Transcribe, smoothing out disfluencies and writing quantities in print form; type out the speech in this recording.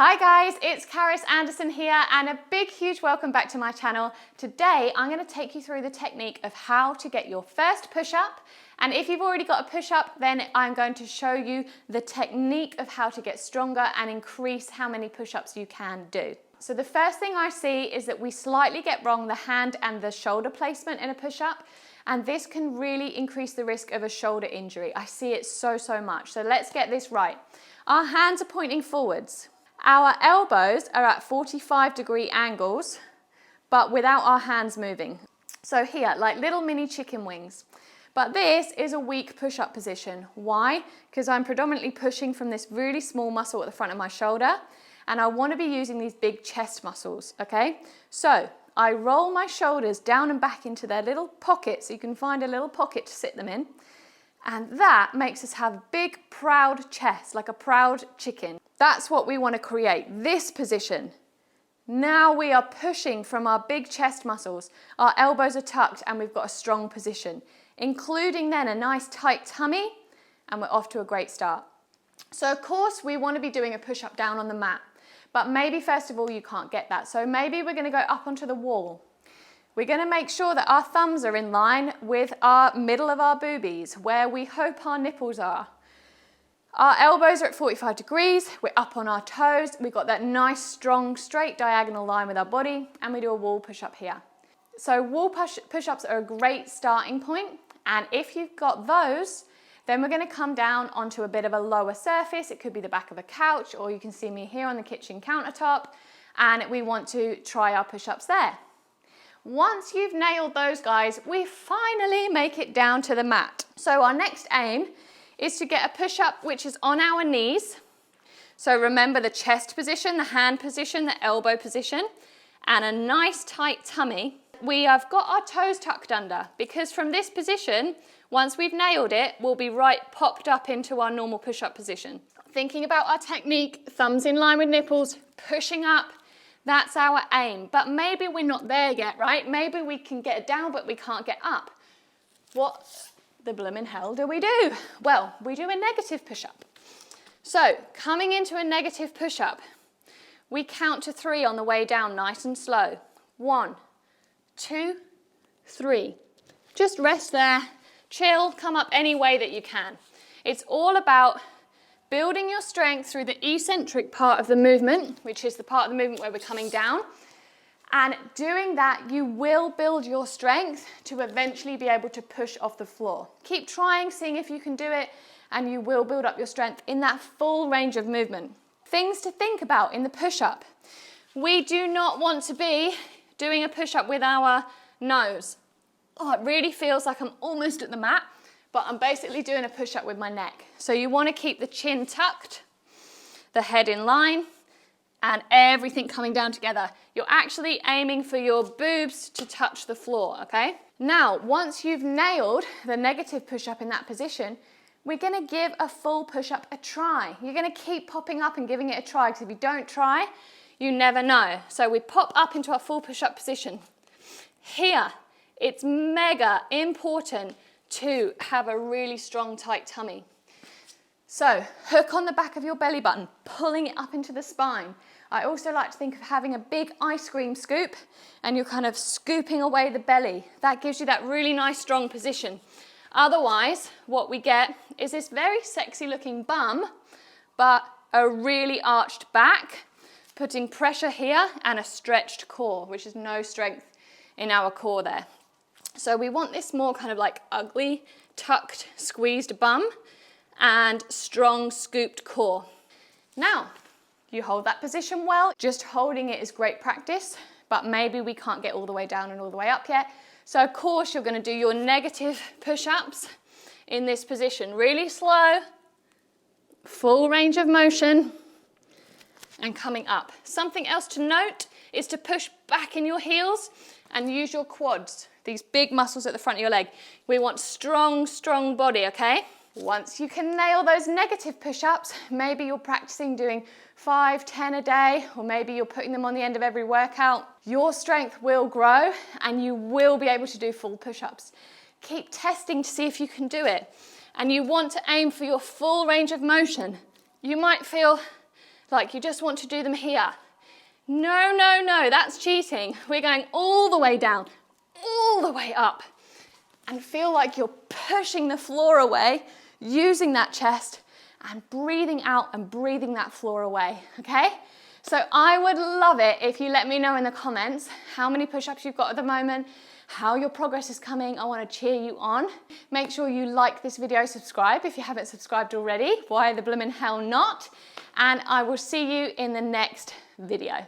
Hi guys, it's Caris Anderson here and a big huge welcome back to my channel. Today I'm going to take you through the technique of how to get your first push-up, and if you've already got a push-up then I'm going to show you the technique of how to get stronger and increase how many push-ups you can do. So the first thing I see is that we slightly get wrong the hand and the shoulder placement in a push-up, and this can really increase the risk of a shoulder injury. I see it so much. So let's get this right. Our hands are pointing forwards. Our elbows are at 45-degree angles, but without our hands moving. So here, like little mini chicken wings. But this is a weak push-up position. Why? Because I'm predominantly pushing from this really small muscle at the front of my shoulder, and I want to be using these big chest muscles, okay? So I roll my shoulders down and back into their little pockets, so you can find a little pocket to sit them in. And that makes us have big, proud chest, like a proud chicken. That's what we want to create, this position. Now we are pushing from our big chest muscles. Our elbows are tucked and we've got a strong position, including then a nice tight tummy, and we're off to a great start. So of course we want to be doing a push-up down on the mat, but maybe first of all you can't get that. So maybe we're going to go up onto the wall. We're going to make sure that our thumbs are in line with our middle of our boobies, where we hope our nipples are. Our elbows are at 45 degrees, we're up on our toes, we've got that nice, strong, straight diagonal line with our body, and we do a wall push-up here. So wall push-ups are a great starting point, and if you've got those, then we're going to come down onto a bit of a lower surface. It could be the back of a couch, or you can see me here on the kitchen countertop, and we want to try our push-ups there. Once you've nailed those guys, we finally make it down to the mat. So our next aim is to get a push-up which is on our knees. So remember the chest position, the hand position, the elbow position, and a nice tight tummy. We have got our toes tucked under, because from this position, once we've nailed it, we'll be right popped up into our normal push-up position. Thinking about our technique, thumbs in line with nipples, pushing up. That's our aim, but maybe we're not there yet, right? Maybe we can get it down, but we can't get up. What the bloomin' hell do we do? Well, we do a negative push-up. So, coming into a negative push-up, we count to 3 on the way down, nice and slow. 1, 2, 3. Just rest there, chill, come up any way that you can. It's all about building your strength through the eccentric part of the movement, which is the part of the movement where we're coming down. And doing that, you will build your strength to eventually be able to push off the floor. Keep trying, seeing if you can do it, and you will build up your strength in that full range of movement. Things to think about in the push-up. We do not want to be doing a push-up with our nose. Oh, it really feels like I'm almost at the mat, but I'm basically doing a push-up with my neck. So you want to keep the chin tucked, the head in line, and everything coming down together. You're actually aiming for your boobs to touch the floor, okay? Now, once you've nailed the negative push-up in that position, we're going to give a full push-up a try. You're going to keep popping up and giving it a try, because if you don't try, you never know. So we pop up into our full push-up position. Here, it's mega important to have a really strong, tight tummy. So, hook on the back of your belly button, pulling it up into the spine. I also like to think of having a big ice cream scoop, and you're kind of scooping away the belly. That gives you that really nice, strong position. Otherwise, what we get is this very sexy looking bum, but a really arched back, putting pressure here, and a stretched core, which is no strength in our core there. So we want this more kind of like ugly, tucked, squeezed bum and strong, scooped core. Now, you hold that position well. Just holding it is great practice, but maybe we can't get all the way down and all the way up yet. So of course, you're going to do your negative push-ups in this position. Really slow, full range of motion, and coming up. Something else to note is to push back in your heels and use your quads, these big muscles at the front of your leg. We want strong, strong body, okay? Once you can nail those negative push-ups, maybe you're practicing doing 5, 10 a day, or maybe you're putting them on the end of every workout. Your strength will grow and you will be able to do full push-ups. Keep testing to see if you can do it. And you want to aim for your full range of motion. You might feel like you just want to do them here. No, no, no, that's cheating. We're going all the way down, all the way up, and feel like you're pushing the floor away, using that chest, and breathing out and breathing that floor away, okay? So I would love it if you let me know in the comments how many push-ups you've got at the moment, how your progress is coming. I want to cheer you on. Make sure you like this video, subscribe if you haven't subscribed already. Why the bloomin' hell not? And I will see you in the next video.